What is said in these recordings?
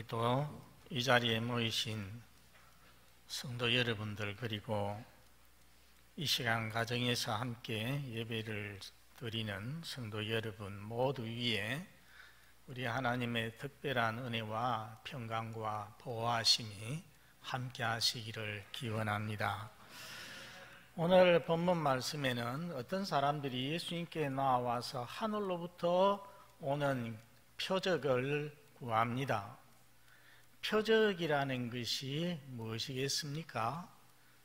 우리 또 이 자리에 모이신 성도 여러분들, 그리고 이 시간 가정에서 함께 예배를 드리는 성도 여러분 모두 위에 우리 하나님의 특별한 은혜와 평강과 보호하심이 함께 하시기를 기원합니다. 오늘 본문 말씀에는 어떤 사람들이 예수님께 나와서 하늘로부터 오는 표적을 구합니다. 표적이라는 것이 무엇이겠습니까?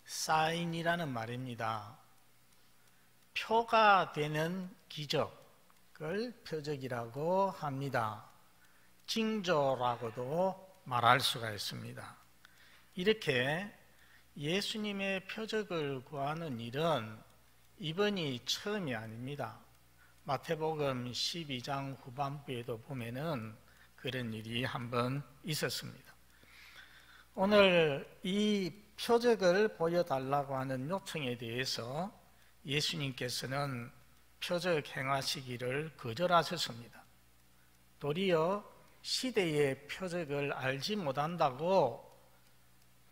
사인이라는 말입니다. 표가 되는 기적을 표적이라고 합니다. 징조라고도 말할 수가 있습니다. 이렇게 예수님의 표적을 구하는 일은 이번이 처음이 아닙니다. 마태복음 12장 후반부에도 보면은 그런 일이 한번 있었습니다. 오늘 이 표적을 보여달라고 하는 요청에 대해서 예수님께서는 표적 행하시기를 거절하셨습니다. 도리어 시대의 표적을 알지 못한다고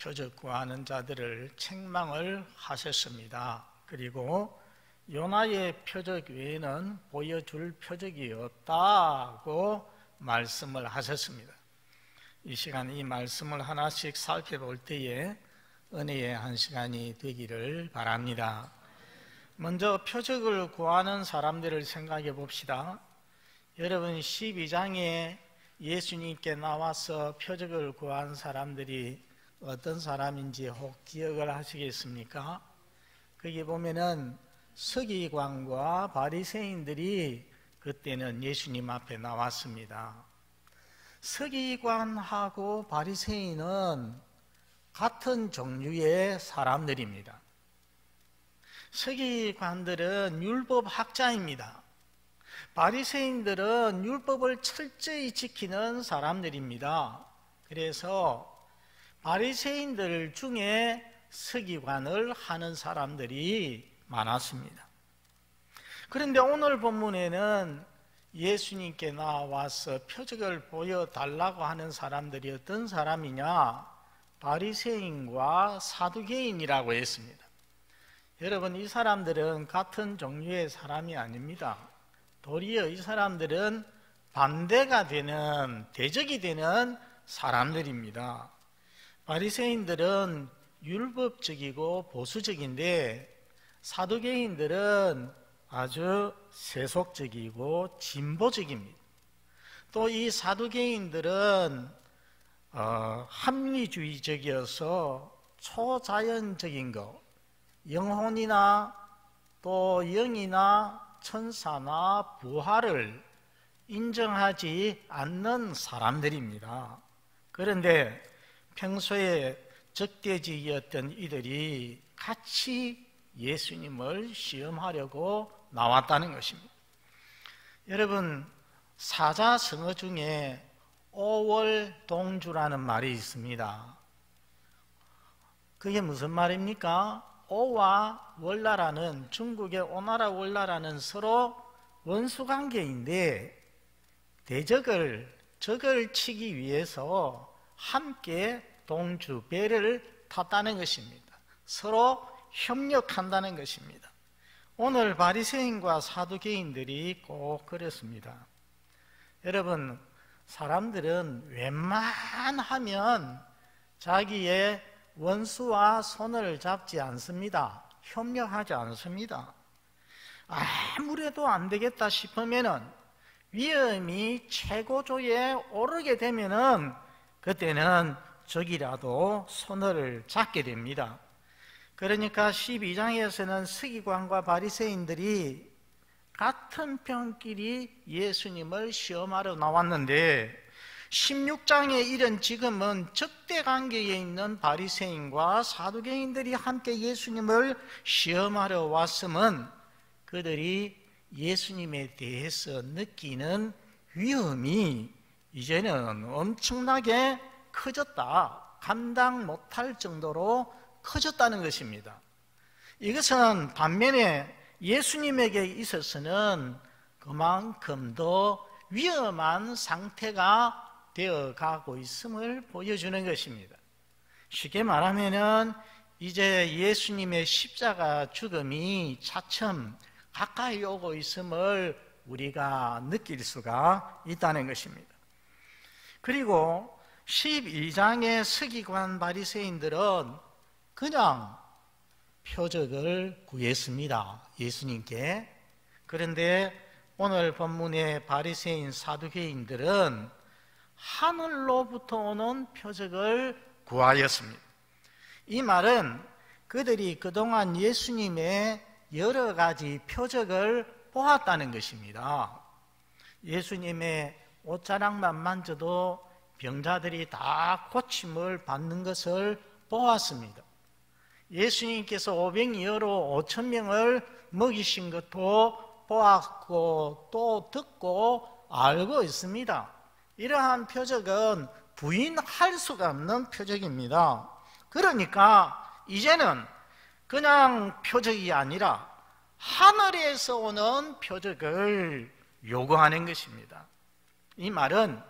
표적 구하는 자들을 책망을 하셨습니다. 그리고 요나의 표적 외에는 보여줄 표적이 없다고 말씀을 하셨습니다. 이 시간 이 말씀을 하나씩 살펴볼 때에 은혜의 한 시간이 되기를 바랍니다. 먼저 표적을 구하는 사람들을 생각해 봅시다. 여러분 12장에 예수님께 나와서 표적을 구한 사람들이 어떤 사람인지 혹 기억을 하시겠습니까? 거기 보면은 서기관과 바리새인들이 그때는 예수님 앞에 나왔습니다. 서기관하고 바리새인은 같은 종류의 사람들입니다. 서기관들은 율법학자입니다. 바리새인들은 율법을 철저히 지키는 사람들입니다. 그래서 바리새인들 중에 서기관을 하는 사람들이 많았습니다. 그런데 오늘 본문에는 예수님께 나와서 표적을 보여달라고 하는 사람들이 어떤 사람이냐? 바리새인과 사두개인이라고 했습니다. 여러분, 이 사람들은 같은 종류의 사람이 아닙니다. 도리어 이 사람들은 반대가 되는, 대적이 되는 사람들입니다. 바리새인들은 율법적이고 보수적인데 사두개인들은 아주 세속적이고 진보적입니다. 또 이 사두개인들은 합리주의적이어서 초자연적인 것, 영혼이나 또 영이나 천사나 부활을 인정하지 않는 사람들입니다. 그런데 평소에 적대적이었던 이들이 같이 예수님을 시험하려고 나왔다는 것입니다. 여러분, 사자성어 중에 오월동주라는 말이 있습니다. 그게 무슨 말입니까? 오와 월나라는, 중국의 오나라 월나라는 서로 원수관계인데 적을 치기 위해서 함께 동주, 배를 탔다는 것입니다. 서로 협력한다는 것입니다. 오늘 바리새인과 사두개인들이 꼭 그렇습니다. 여러분, 사람들은 웬만하면 자기의 원수와 손을 잡지 않습니다. 협력하지 않습니다. 아무래도 안 되겠다 싶으면은, 위험이 최고조에 오르게 되면은 그때는 적이라도 손을 잡게 됩니다. 그러니까 12장에서는 서기관과 바리새인들이 같은 편끼리 예수님을 시험하러 나왔는데 16장에 이른 지금은 적대관계에 있는 바리새인과 사두개인들이 함께 예수님을 시험하러 왔음은 그들이 예수님에 대해서 느끼는 위험이 이제는 엄청나게 커졌다, 감당 못할 정도로 커졌다는 것입니다. 이것은 반면에 예수님에게 있어서는 그만큼 더 위험한 상태가 되어 가고 있음을 보여주는 것입니다. 쉽게 말하면은 이제 예수님의 십자가 죽음이 차츰 가까이 오고 있음을 우리가 느낄 수가 있다는 것입니다. 그리고 12장의 서기관 바리새인들은 그냥 표적을 구했습니다. 예수님께. 그런데 오늘 본문의 바리새인 사두개인들은 하늘로부터 오는 표적을 구하였습니다. 이 말은 그들이 그동안 예수님의 여러 가지 표적을 보았다는 것입니다. 예수님의 옷자락만 만져도 병자들이 다 고침을 받는 것을 보았습니다. 예수님께서 오병이어로 5,000명을 먹이신 것도 보았고 또 듣고 알고 있습니다. 이러한 표적은 부인할 수가 없는 표적입니다. 그러니까 이제는 그냥 표적이 아니라 하늘에서 오는 표적을 요구하는 것입니다. 이 말은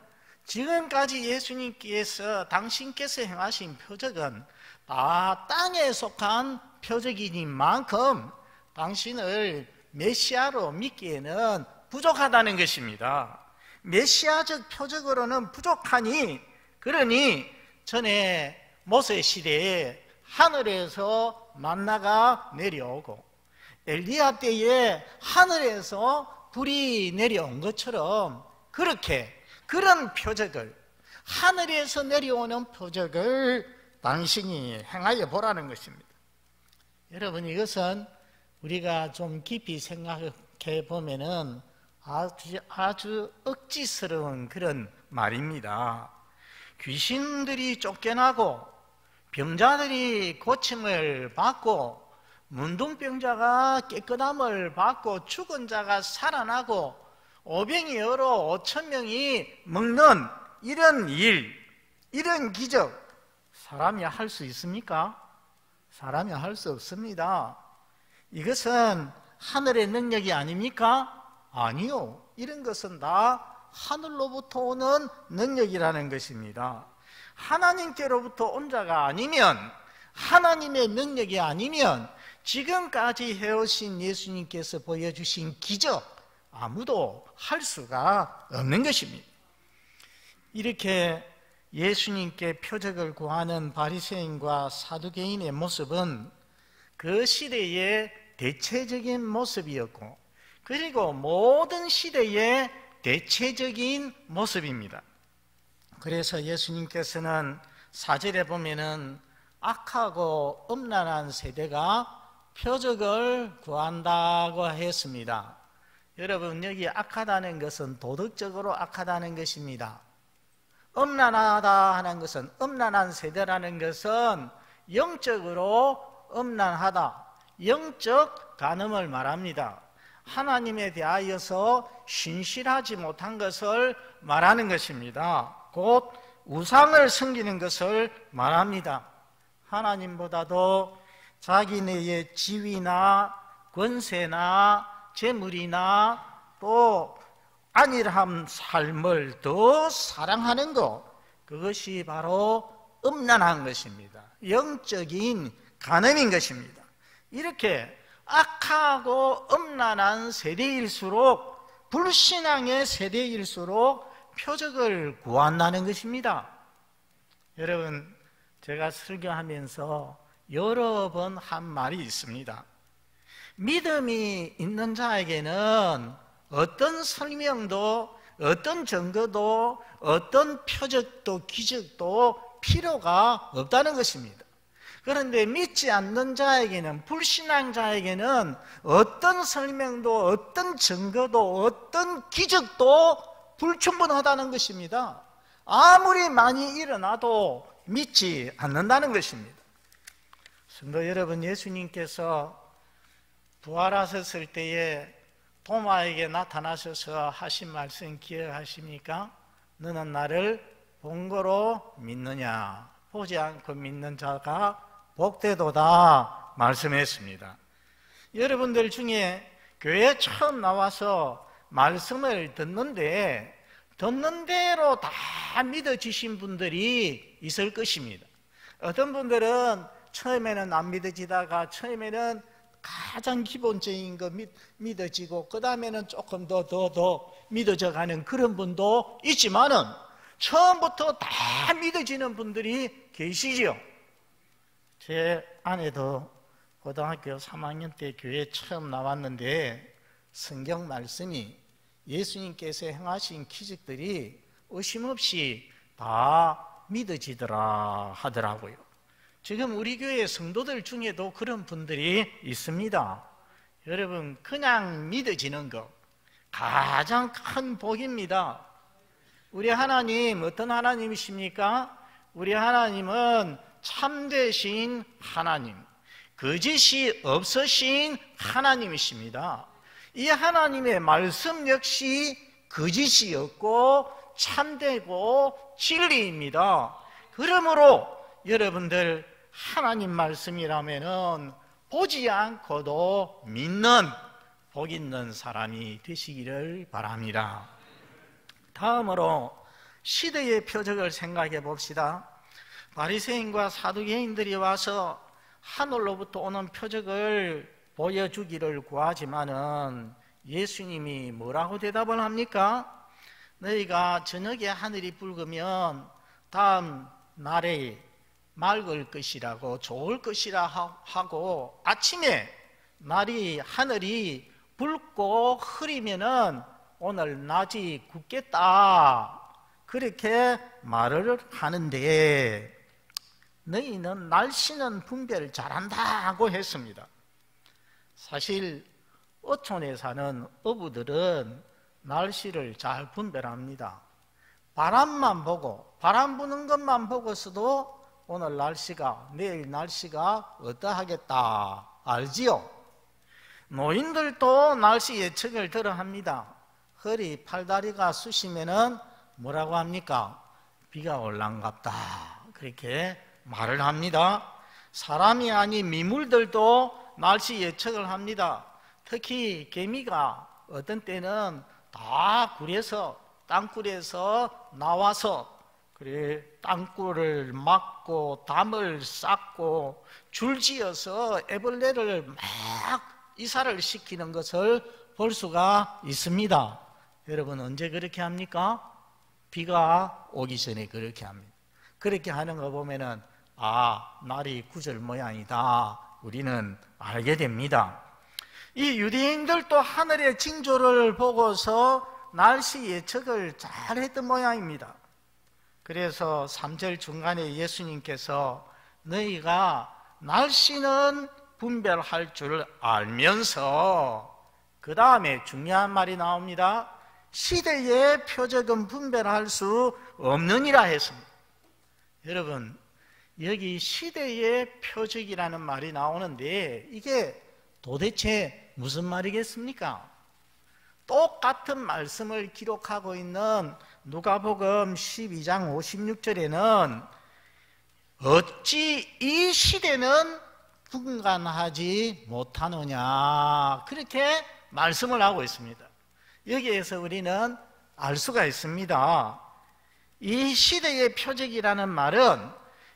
지금까지 예수님께서 당신께서 행하신 표적은 다 땅에 속한 표적이니만큼 당신을 메시아로 믿기에는 부족하다는 것입니다. 메시아적 표적으로는 부족하니, 그러니 전에 모세 시대에 하늘에서 만나가 내려오고 엘리야 때에 하늘에서 불이 내려온 것처럼 그런 표적을, 하늘에서 내려오는 표적을 당신이 행하여 보라는 것입니다. 여러분, 이것은 우리가 좀 깊이 생각해 보면은 아주 억지스러운 그런 말입니다. 귀신들이 쫓겨나고 병자들이 고침을 받고 문둥병자가 깨끗함을 받고 죽은 자가 살아나고 오병이어로 5,000명이 먹는 이런 일, 이런 기적, 사람이 할 수 있습니까? 사람이 할 수 없습니다. 이것은 하늘의 능력이 아닙니까? 아니요. 이런 것은 다 하늘로부터 오는 능력이라는 것입니다. 하나님께로부터 온 자가 아니면, 하나님의 능력이 아니면 지금까지 해오신 예수님께서 보여주신 기적 아무도 할 수가 없는 것입니다. 이렇게 예수님께 표적을 구하는 바리새인과 사두개인의 모습은 그 시대의 대체적인 모습이었고, 그리고 모든 시대의 대체적인 모습입니다. 그래서 예수님께서는 4절에 보면은 악하고 음란한 세대가 표적을 구한다고 했습니다. 여러분, 여기 악하다는 것은 도덕적으로 악하다는 것입니다. 음란하다 하는 것은, 음란한 세대라는 것은 영적으로 음란하다, 영적 간음을 말합니다. 하나님에 대하여서 신실하지 못한 것을 말하는 것입니다. 곧 우상을 섬기는 것을 말합니다. 하나님보다도 자기네의 지위나 권세나 재물이나 또 안일한 삶을 더 사랑하는 것, 그것이 바로 음란한 것입니다. 영적인 간음인 것입니다. 이렇게 악하고 음란한 세대일수록, 불신앙의 세대일수록 표적을 구한다는 것입니다. 여러분, 제가 설교하면서 여러 번 한 말이 있습니다. 믿음이 있는 자에게는 어떤 설명도, 어떤 증거도, 어떤 표적도, 기적도 필요가 없다는 것입니다. 그런데 믿지 않는 자에게는, 불신앙 자에게는 어떤 설명도, 어떤 증거도, 어떤 기적도 불충분하다는 것입니다. 아무리 많이 일어나도 믿지 않는다는 것입니다. 성도 여러분, 예수님께서 부활하셨을 때에 도마에게 나타나셔서 하신 말씀 기억하십니까? 너는 나를 본 거로 믿느냐? 보지 않고 믿는 자가 복되도다 말씀했습니다. 여러분들 중에 교회에 처음 나와서 말씀을 듣는데 듣는 대로 다 믿어지신 분들이 있을 것입니다. 어떤 분들은 처음에는 안 믿어지다가 처음에는 가장 기본적인 거 믿어지고 그 다음에는 조금 더 믿어져 가는 그런 분도 있지만은 처음부터 다 믿어지는 분들이 계시지요. 제 아내도 고등학교 3학년 때 교회에 처음 나왔는데 성경 말씀이 예수님께서 행하신 기적들이 의심없이 다 믿어지더라 하더라고요. 지금 우리 교회 성도들 중에도 그런 분들이 있습니다. 여러분, 그냥 믿어지는 것 가장 큰 복입니다. 우리 하나님 어떤 하나님이십니까? 우리 하나님은 참되신 하나님, 거짓이 없으신 하나님이십니다. 이 하나님의 말씀 역시 거짓이 없고 참되고 진리입니다. 그러므로 여러분들 하나님 말씀이라면은 보지 않고도 믿는 복 있는 사람이 되시기를 바랍니다. 다음으로 시대의 표적을 생각해 봅시다. 바리새인과 사두개인들이 와서 하늘로부터 오는 표적을 보여주기를 구하지만은 예수님이 뭐라고 대답을 합니까? 너희가 저녁에 하늘이 붉으면 다음 날에 맑을 것이라고 좋을 것이라 하고 아침에 하늘이 붉고 흐리면은 오늘 낮이 굳겠다 그렇게 말을 하는데 너희는 날씨는 분별을 잘한다고 했습니다. 사실 어촌에 사는 어부들은 날씨를 잘 분별합니다. 바람만 보고 바람 부는 것만 보고서도 오늘 날씨가 내일 날씨가 어떠하겠다 알지요? 노인들도 날씨 예측을 들어 합니다. 허리 팔다리가 쑤시면은 뭐라고 합니까? 비가 올란갑다 그렇게 말을 합니다. 사람이 아닌 미물들도 날씨 예측을 합니다. 특히 개미가 어떤 때는 다 땅굴에서 나와서 그래 땅굴을 막고 담을 쌓고 줄지어서 애벌레를 막 이사를 시키는 것을 볼 수가 있습니다. 여러분 언제 그렇게 합니까? 비가 오기 전에 그렇게 합니다. 그렇게 하는 거 보면은 날이 구절 모양이다 우리는 알게 됩니다. 이 유대인들도 하늘의 징조를 보고서 날씨 예측을 잘했던 모양입니다. 그래서 3절 중간에 예수님께서 너희가 날씨는 분별할 줄 알면서 그 다음에 중요한 말이 나옵니다. 시대의 표적은 분별할 수 없느니라 했습니다. 여러분 여기 시대의 표적이라는 말이 나오는데 이게 도대체 무슨 말이겠습니까? 똑같은 말씀을 기록하고 있는 누가복음 12장 56절에는 어찌 이 시대는 분간하지 못하느냐 그렇게 말씀을 하고 있습니다. 여기에서 우리는 알 수가 있습니다. 이 시대의 표적이라는 말은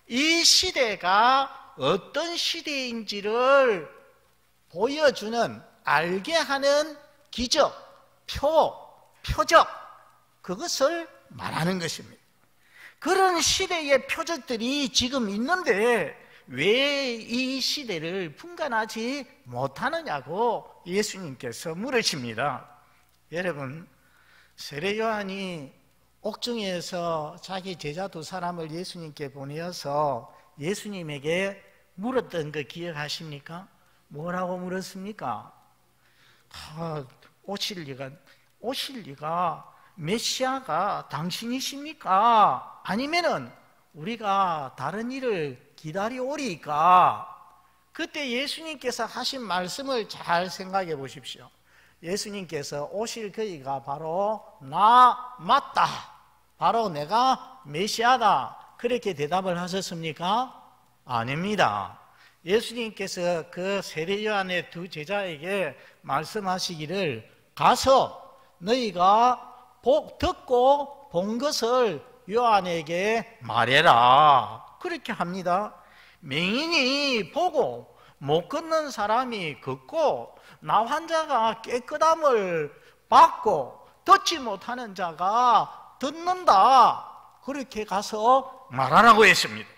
이 시대가 어떤 시대인지를 보여주는 알게 하는 기적, 표적 그것을 말하는 것입니다. 그런 시대의 표적들이 지금 있는데 왜 이 시대를 분간하지 못하느냐고 예수님께서 물으십니다. 여러분 세례 요한이 옥중에서 자기 제자 2사람을 예수님께 보내어서 예수님에게 물었던 거 기억하십니까? 뭐라고 물었습니까? 오실 리가 메시아가 당신이십니까? 아니면은 우리가 다른 일을 기다리오리까? 그때 예수님께서 하신 말씀을 잘 생각해 보십시오. 예수님께서 오실 그이가 바로 나 맞다, 바로 내가 메시아다 그렇게 대답을 하셨습니까? 아닙니다. 예수님께서 그 세례 요한의 2 제자에게 말씀하시기를 가서 너희가 듣고 본 것을 요한에게 말해라. 그렇게 합니다. 맹인이 보고 못 걷는 사람이 걷고 나 환자가 깨끗함을 받고 듣지 못하는 자가 듣는다. 그렇게 가서 말하라고 했습니다.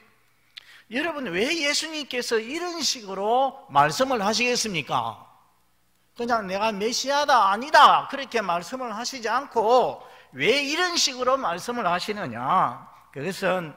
여러분, 왜 예수님께서 이런 식으로 말씀을 하시겠습니까? 그냥 내가 메시아다 아니다 그렇게 말씀을 하시지 않고 왜 이런 식으로 말씀을 하시느냐? 그것은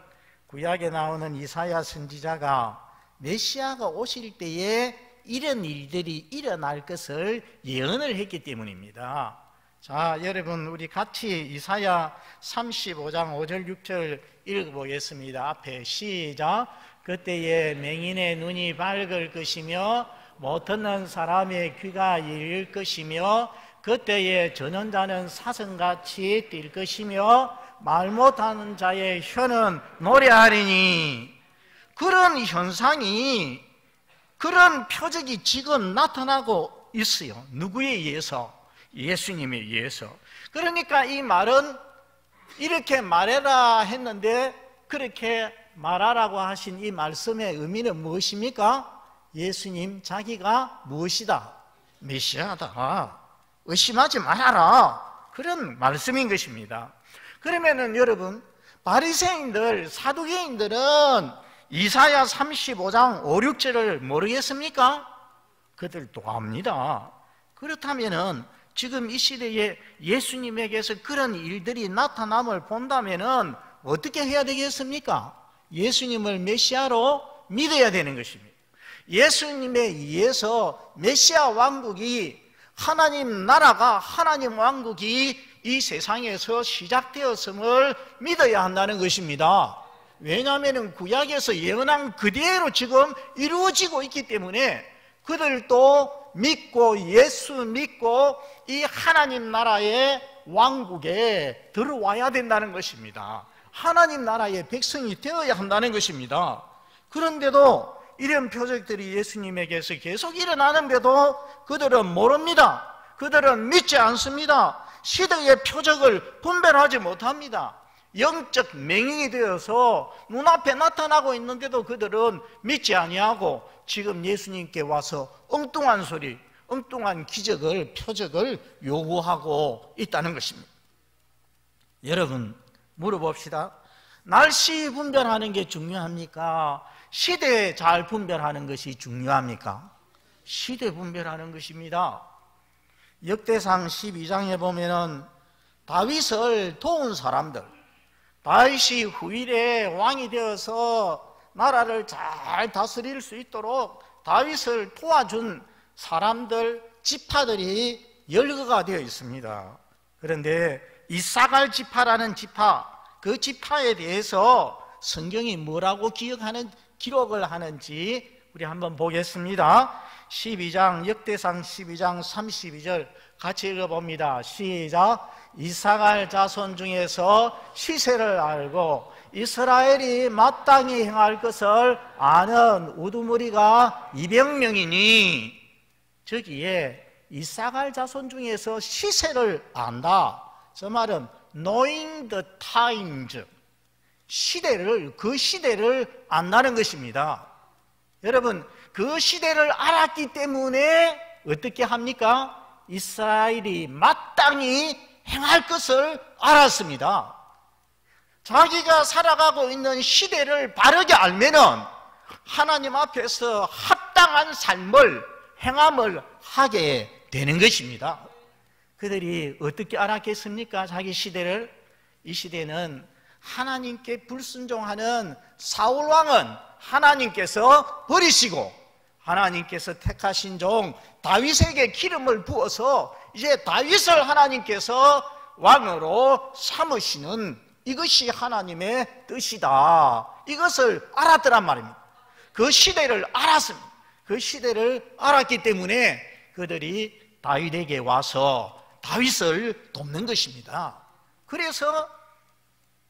구약에 나오는 이사야 선지자가 메시아가 오실 때에 이런 일들이 일어날 것을 예언을 했기 때문입니다. 자, 여러분, 우리 같이 이사야 35장 5절 6절 읽어보겠습니다. 앞에 시작. 그때에 맹인의 눈이 밝을 것이며 못 듣는 사람의 귀가 열릴 것이며 그때에 전원자는 사슴같이 뛸 것이며 말 못하는 자의 혀는 노래하리니. 그런 현상이, 그런 표적이 지금 나타나고 있어요. 누구에 의해서? 예수님에 의해서. 그러니까 이 말은 이렇게 말해라 했는데 그렇게 말하라고 하신 이 말씀의 의미는 무엇입니까? 예수님 자기가 무엇이다? 메시아다. 의심하지 말아라. 그런 말씀인 것입니다. 그러면은 여러분, 바리새인들, 사두개인들은 이사야 35장 5, 6절을 모르겠습니까? 그들도 압니다. 그렇다면은 지금 이 시대에 예수님에게서 그런 일들이 나타남을 본다면은 어떻게 해야 되겠습니까? 예수님을 메시아로 믿어야 되는 것입니다. 예수님에 의해서 메시아 왕국이, 하나님 나라가, 하나님 왕국이 이 세상에서 시작되었음을 믿어야 한다는 것입니다. 왜냐하면 구약에서 예언한 그대로 지금 이루어지고 있기 때문에 그들도 믿고 예수 믿고 이 하나님 나라의 왕국에 들어와야 된다는 것입니다. 하나님 나라의 백성이 되어야 한다는 것입니다. 그런데도 이런 표적들이 예수님에게서 계속 일어나는데도 그들은 모릅니다. 그들은 믿지 않습니다. 시대의 표적을 분별하지 못합니다. 영적 맹인이 되어서 눈앞에 나타나고 있는데도 그들은 믿지 아니하고 지금 예수님께 와서 엉뚱한 소리, 엉뚱한 기적을, 표적을 요구하고 있다는 것입니다. 여러분, 물어봅시다. 날씨 분별하는 게 중요합니까? 시대 잘 분별하는 것이 중요합니까? 시대 분별하는 것입니다. 역대상 12장에 보면은 다윗을 도운 사람들, 다윗이 후일에 왕이 되어서 나라를 잘 다스릴 수 있도록 다윗을 도와준 사람들, 지파들이 열거가 되어 있습니다. 그런데 이사갈 지파라는 지파, 그 지파에 대해서 성경이 뭐라고 기록을 하는지 우리 한번 보겠습니다. 12장, 역대상 12장 32절 같이 읽어봅니다. 시작. 이사갈 자손 중에서 시세를 알고 이스라엘이 마땅히 행할 것을 아는 우두머리가 200명이니. 저기에 이사갈 자손 중에서 시세를 안다. 저 말은 knowing the times, 시대를, 그 시대를 안다는 것입니다. 여러분, 그 시대를 알았기 때문에 어떻게 합니까? 이스라엘이 마땅히 행할 것을 알았습니다. 자기가 살아가고 있는 시대를 바르게 알면은 하나님 앞에서 합당한 삶을, 행함을 하게 되는 것입니다. 그들이 어떻게 알았겠습니까? 자기 시대를. 이 시대는 하나님께 불순종하는 사울왕은 하나님께서 버리시고 하나님께서 택하신 종 다윗에게 기름을 부어서 이제 다윗을 하나님께서 왕으로 삼으시는, 이것이 하나님의 뜻이다. 이것을 알았더란 말입니다. 그 시대를 알았습니다. 그 시대를 알았기 때문에 그들이 다윗에게 와서 다윗을 돕는 것입니다. 그래서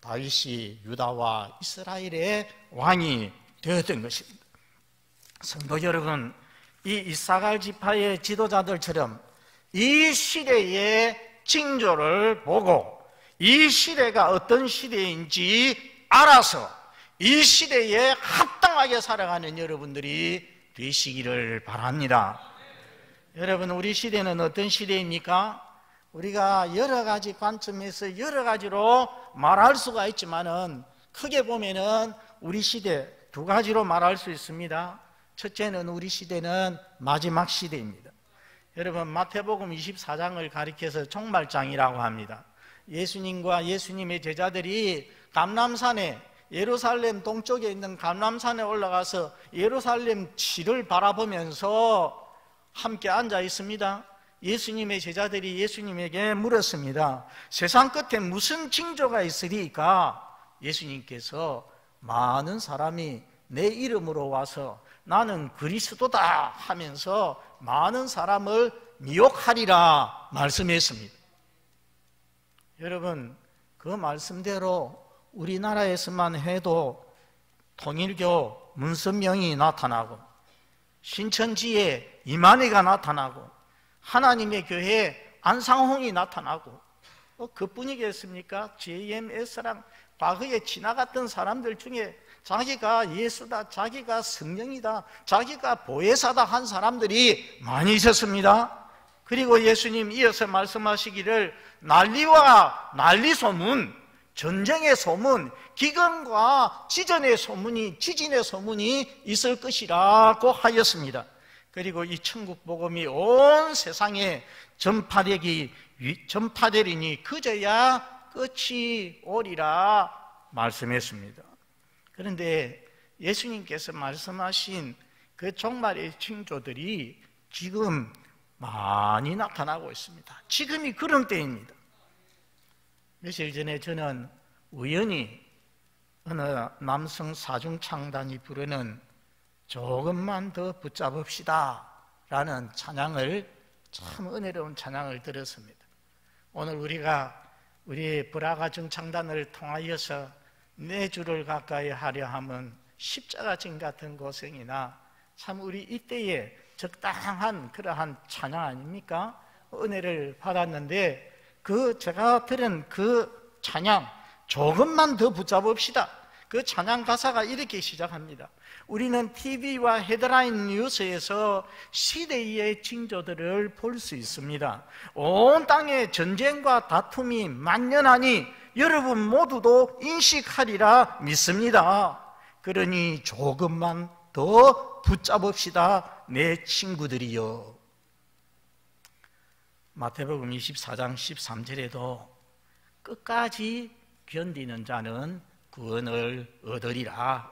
다윗이 유다와 이스라엘의 왕이 되었던 것입니다. 성도 여러분, 이 이사갈 지파의 지도자들처럼 이 시대의 징조를 보고 이 시대가 어떤 시대인지 알아서 이 시대에 합당하게 살아가는 여러분들이 되시기를 바랍니다. 여러분, 우리 시대는 어떤 시대입니까? 우리가 여러 가지 관점에서 여러 가지로 말할 수가 있지만은 크게 보면은 우리 시대 두 가지로 말할 수 있습니다. 첫째는 우리 시대는 마지막 시대입니다. 여러분, 마태복음 24장을 가리켜서 종말장이라고 합니다. 예수님과 예수님의 제자들이 감람산에, 예루살렘 동쪽에 있는 감람산에 올라가서 예루살렘 지를 바라보면서 함께 앉아 있습니다. 예수님의 제자들이 예수님에게 물었습니다. 세상 끝에 무슨 징조가 있으리까? 예수님께서 많은 사람이 내 이름으로 와서 나는 그리스도다 하면서 많은 사람을 미혹하리라 말씀했습니다. 여러분, 그 말씀대로 우리나라에서만 해도 통일교 문선명이 나타나고 신천지에 이만희가 나타나고 하나님의 교회에 안상홍이 나타나고 그뿐이겠습니까? JMS랑 과거에 지나갔던 사람들 중에 자기가 예수다, 자기가 성령이다, 자기가 보혜사다 한 사람들이 많이 있었습니다. 그리고 예수님 이어서 말씀하시기를 난리와 난리 소문, 전쟁의 소문, 기근과 지진의 소문이 있을 것이라고 하였습니다. 그리고 이 천국 복음이 온 세상에 전파되리니 그저야 끝이 오리라 말씀했습니다. 그런데 예수님께서 말씀하신 그 종말의 징조들이 지금 많이 나타나고 있습니다. 지금이 그런 때입니다. 며칠 전에 저는 우연히 어느 남성 사중창단이 부르는 조금만 더 붙잡읍시다 라는 찬양을, 참 은혜로운 찬양을 들었습니다. 오늘 우리가 우리 브라가 중창단을 통하여서 내 주를 가까이 하려 함은 십자가진 같은 고생이나, 참 우리 이때에 적당한 그러한 찬양 아닙니까? 은혜를 받았는데 제가 들은 그 찬양, 조금만 더 붙잡읍시다, 그 찬양 가사가 이렇게 시작합니다. 우리는 TV와 헤드라인 뉴스에서 시대의 징조들을 볼 수 있습니다. 온 땅에 전쟁과 다툼이 만연하니 여러분 모두도 인식하리라 믿습니다. 그러니 조금만 더 붙잡읍시다, 내 친구들이여. 마태복음 24장 13절에도 끝까지 견디는 자는 구원을 얻으리라.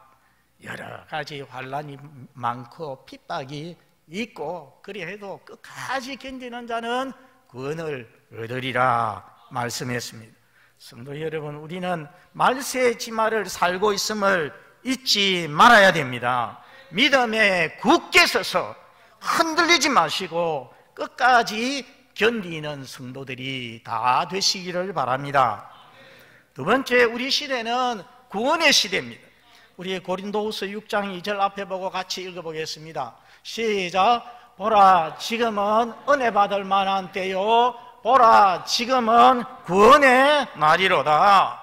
여러 가지 환난이 많고 핍박이 있고 그리해도 끝까지 견디는 자는 구원을 얻으리라 말씀했습니다. 성도 여러분, 우리는 말세의 지말을 살고 있음을 잊지 말아야 됩니다. 믿음에 굳게 서서 흔들리지 마시고 끝까지 견디는 성도들이 다 되시기를 바랍니다. 두 번째, 우리 시대는 구원의 시대입니다. 우리 고린도후서 6장 2절 앞에 보고 같이 읽어보겠습니다. 시작. 보라, 지금은 은혜 받을 만한 때요, 보라, 지금은 구원의 날이로다.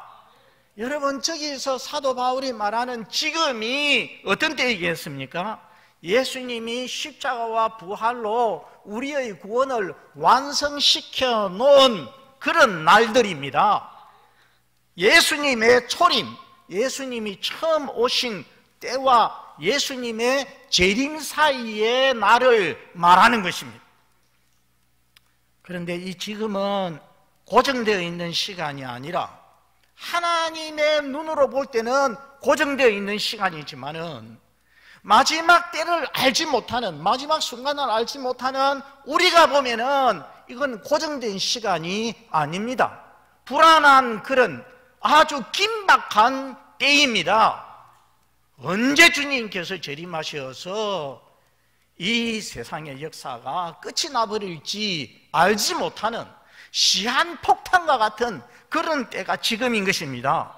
여러분, 저기서 사도 바울이 말하는 지금이 어떤 때이겠습니까? 예수님이 십자가와 부활로 우리의 구원을 완성시켜 놓은 그런 날들입니다. 예수님의 초림, 예수님이 처음 오신 때와 예수님의 재림 사이의 날을 말하는 것입니다. 그런데 이 지금은 고정되어 있는 시간이 아니라 하나님의 눈으로 볼 때는 고정되어 있는 시간이지만은 마지막 때를 알지 못하는, 마지막 순간을 알지 못하는 우리가 보면은 이건 고정된 시간이 아닙니다. 불안한 그런 아주 긴박한 때입니다. 언제 주님께서 재림하셔서 이 세상의 역사가 끝이 나버릴지 알지 못하는 시한폭탄과 같은 그런 때가 지금인 것입니다.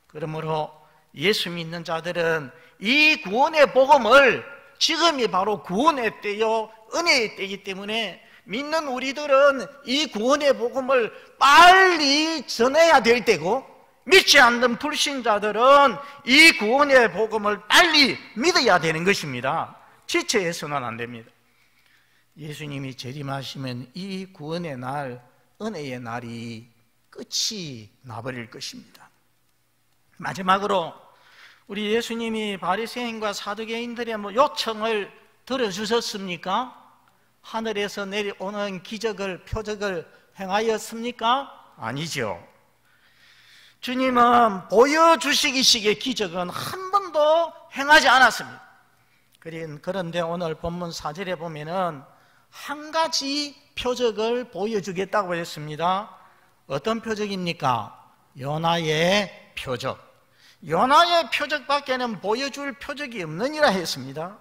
그러므로 예수 믿는 자들은 이 구원의 복음을, 지금이 바로 구원의 때요 은혜의 때이기 때문에 믿는 우리들은 이 구원의 복음을 빨리 전해야 될 때고, 믿지 않는 불신자들은 이 구원의 복음을 빨리 믿어야 되는 것입니다. 지체해서는 안 됩니다. 예수님이 재림하시면 이 구원의 날, 은혜의 날이 끝이 나버릴 것입니다. 마지막으로 우리 예수님이 바리새인과 사두개인들의 요청을 들어주셨습니까? 하늘에서 내려오는 기적을, 표적을 행하였습니까? 아니죠. 주님은 보여주시기식의 기적은 한 번도 행하지 않았습니다. 그런데 오늘 본문 4절에 보면은 한 가지 표적을 보여주겠다고 했습니다. 어떤 표적입니까? 요나의 표적. 요나의 표적밖에는 보여줄 표적이 없느니라 했습니다.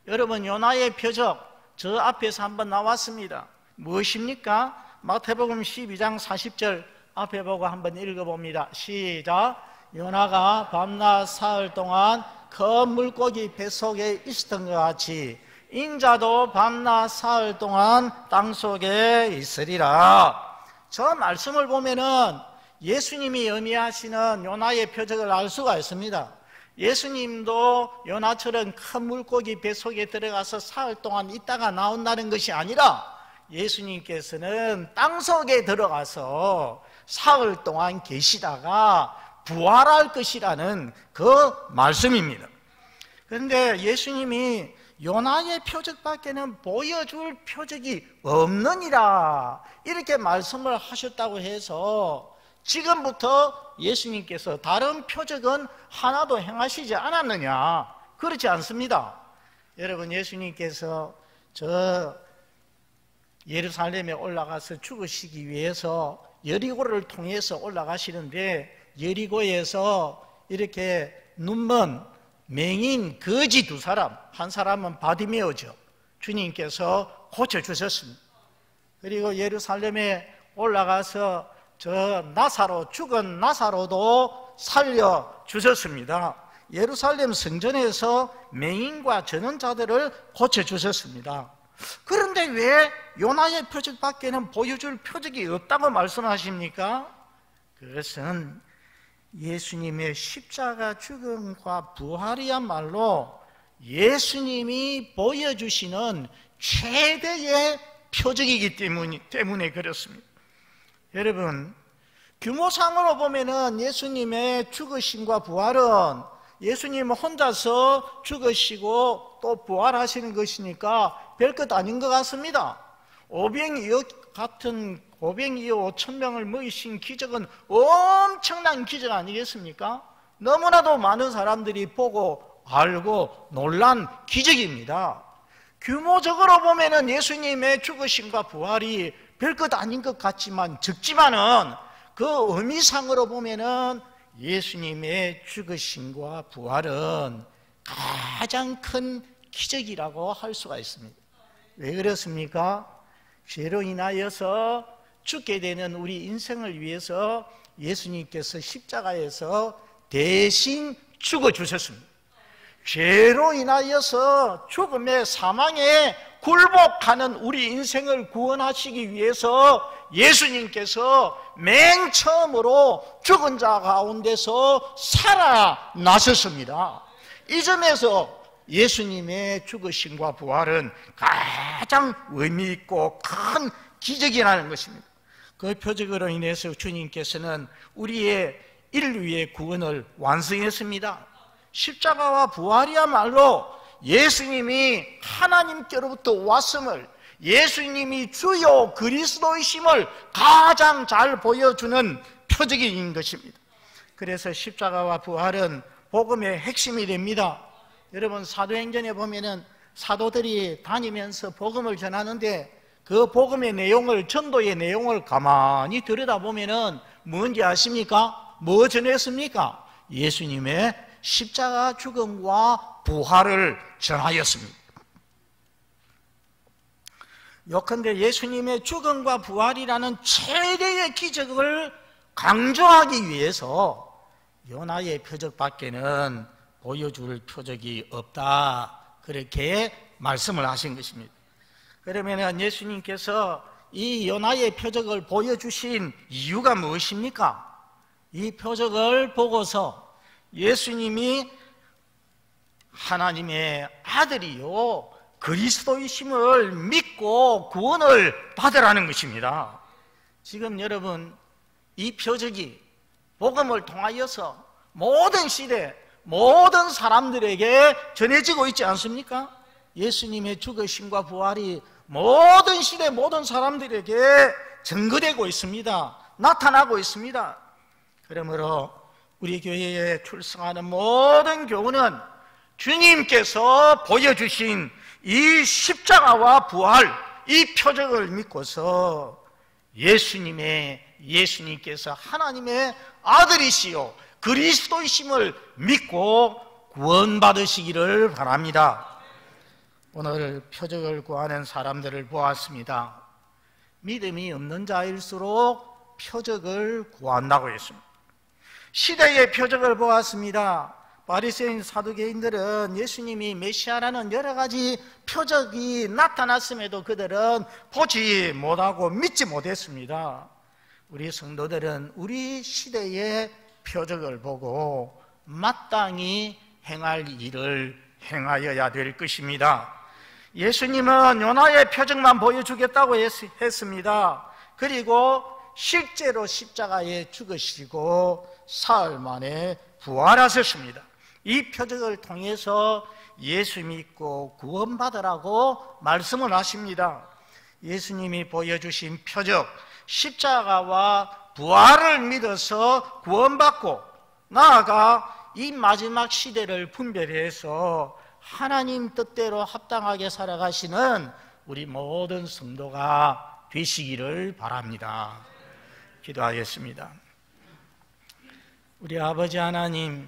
여러분, 요나의 표적 저 앞에서 한번 나왔습니다. 무엇입니까? 마태복음 12장 40절 앞에 보고 한번 읽어봅니다. 시작. 요나가 밤낮 사흘 동안 큰 물고기 뱃속에 있었던 것 같이 인자도 밤낮 사흘 동안 땅속에 있으리라. 저 말씀을 보면은 예수님이 의미하시는 요나의 표적을 알 수가 있습니다. 예수님도 요나처럼 큰 물고기 뱃속에 들어가서 사흘 동안 있다가 나온다는 것이 아니라 예수님께서는 땅속에 들어가서 사흘 동안 계시다가 부활할 것이라는 그 말씀입니다. 그런데 예수님이 요나의 표적밖에는 보여줄 표적이 없느니라 이렇게 말씀을 하셨다고 해서 지금부터 예수님께서 다른 표적은 하나도 행하시지 않았느냐? 그렇지 않습니다. 여러분, 예수님께서 저 예루살렘에 올라가서 죽으시기 위해서 여리고를 통해서 올라가시는데 여리고에서 이렇게 눈먼 맹인 거지 두 사람, 한 사람은 바디메오죠. 주님께서 고쳐주셨습니다. 그리고 예루살렘에 올라가서 저 나사로, 죽은 나사로도 살려주셨습니다. 예루살렘 성전에서 맹인과 전원자들을 고쳐주셨습니다. 그런데 왜 요나의 표적밖에는 보여줄 표적이 없다고 말씀하십니까? 그것은 예수님의 십자가 죽음과 부활이야말로 예수님이 보여주시는 최대의 표적이기 때문에 그렇습니다. 여러분, 규모상으로 보면은 예수님의 죽으심과 부활은 예수님 혼자서 죽으시고 또 부활하시는 것이니까 별것 아닌 것 같습니다. 500여 같은 500여 5천 명을 먹이신 기적은 엄청난 기적 아니겠습니까? 너무나도 많은 사람들이 보고 알고 놀란 기적입니다. 규모적으로 보면은 예수님의 죽으심과 부활이 별것 아닌 것 같지만 적지만은 그 의미상으로 보면은 예수님의 죽으심과 부활은 가장 큰 기적이라고 할 수가 있습니다. 왜 그렇습니까? 죄로 인하여서 죽게 되는 우리 인생을 위해서 예수님께서 십자가에서 대신 죽어주셨습니다. 죄로 인하여서 죽음의 사망에 굴복하는 우리 인생을 구원하시기 위해서 예수님께서 맨 처음으로 죽은 자 가운데서 살아나셨습니다. 이 점에서 예수님의 죽으심과 부활은 가장 의미 있고 큰 기적이라는 것입니다. 그 표적으로 인해서 주님께서는 우리의 인류의 구원을 완성했습니다. 십자가와 부활이야말로 예수님이 하나님께로부터 왔음을, 예수님이 주요 그리스도이심을 가장 잘 보여주는 표적인 것입니다. 그래서 십자가와 부활은 복음의 핵심이 됩니다. 여러분, 사도행전에 보면은 사도들이 다니면서 복음을 전하는데 그 복음의 내용을, 전도의 내용을 가만히 들여다보면은 뭔지 아십니까? 뭐 전했습니까? 예수님의 십자가 죽음과 부활을 전하였습니다. 요컨대 예수님의 죽음과 부활이라는 최대의 기적을 강조하기 위해서 요나의 표적밖에는 보여줄 표적이 없다, 그렇게 말씀을 하신 것입니다. 그러면 예수님께서 이 요나의 표적을 보여주신 이유가 무엇입니까? 이 표적을 보고서 예수님이 하나님의 아들이요 그리스도이심을 믿고 구원을 받으라는 것입니다. 지금 여러분, 이 표적이 복음을 통하여서 모든 시대, 모든 사람들에게 전해지고 있지 않습니까? 예수님의 죽으심과 부활이 모든 시대, 모든 사람들에게 증거되고 있습니다. 나타나고 있습니다. 그러므로 우리 교회에 출석하는 모든 교우는 주님께서 보여주신 이 십자가와 부활, 이 표적을 믿고서 예수님께서 하나님의 아들이시요 그리스도이심을 믿고 구원받으시기를 바랍니다. 오늘 표적을 구하는 사람들을 보았습니다. 믿음이 없는 자일수록 표적을 구한다고 했습니다. 시대의 표적을 보았습니다. 바리새인 사두개인들은 예수님이 메시아라는 여러 가지 표적이 나타났음에도 그들은 보지 못하고 믿지 못했습니다. 우리 성도들은 우리 시대의 표적을 보고 마땅히 행할 일을 행하여야 될 것입니다. 예수님은 요나의 표적만 보여주겠다고 했습니다. 그리고 실제로 십자가에 죽으시고 사흘 만에 부활하셨습니다. 이 표적을 통해서 예수 믿고 구원받으라고 말씀을 하십니다. 예수님이 보여주신 표적, 십자가와 부활을 믿어서 구원받고 나아가 이 마지막 시대를 분별해서 하나님 뜻대로 합당하게 살아가시는 우리 모든 성도가 되시기를 바랍니다. 기도하겠습니다. 우리 아버지 하나님,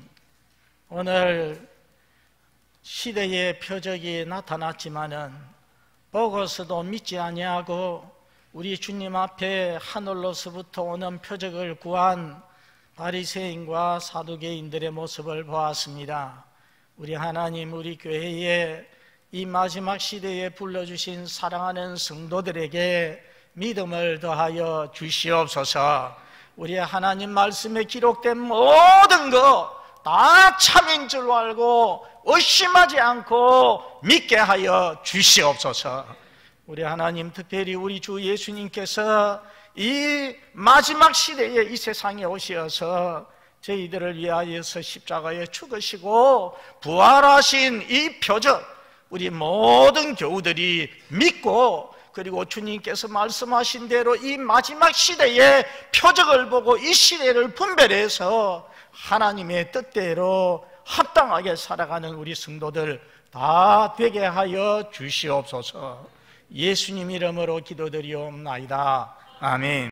오늘 시대의 표적이 나타났지만은 보고서도 믿지 아니하고 우리 주님 앞에 하늘로서부터 오는 표적을 구한 바리새인과 사두개인들의 모습을 보았습니다. 우리 하나님, 우리 교회에 이 마지막 시대에 불러주신 사랑하는 성도들에게 믿음을 더하여 주시옵소서. 우리 하나님 말씀에 기록된 모든 것 다 참인 줄 알고 의심하지 않고 믿게 하여 주시옵소서. 우리 하나님, 특별히 우리 주 예수님께서 이 마지막 시대에 이 세상에 오셔서 저희들을 위하여서 십자가에 죽으시고 부활하신 이 표적, 우리 모든 교우들이 믿고, 그리고 주님께서 말씀하신 대로 이 마지막 시대의 표적을 보고 이 시대를 분별해서 하나님의 뜻대로 합당하게 살아가는 우리 성도들 다 되게 하여 주시옵소서. 예수님 이름으로 기도드리옵나이다. 아멘.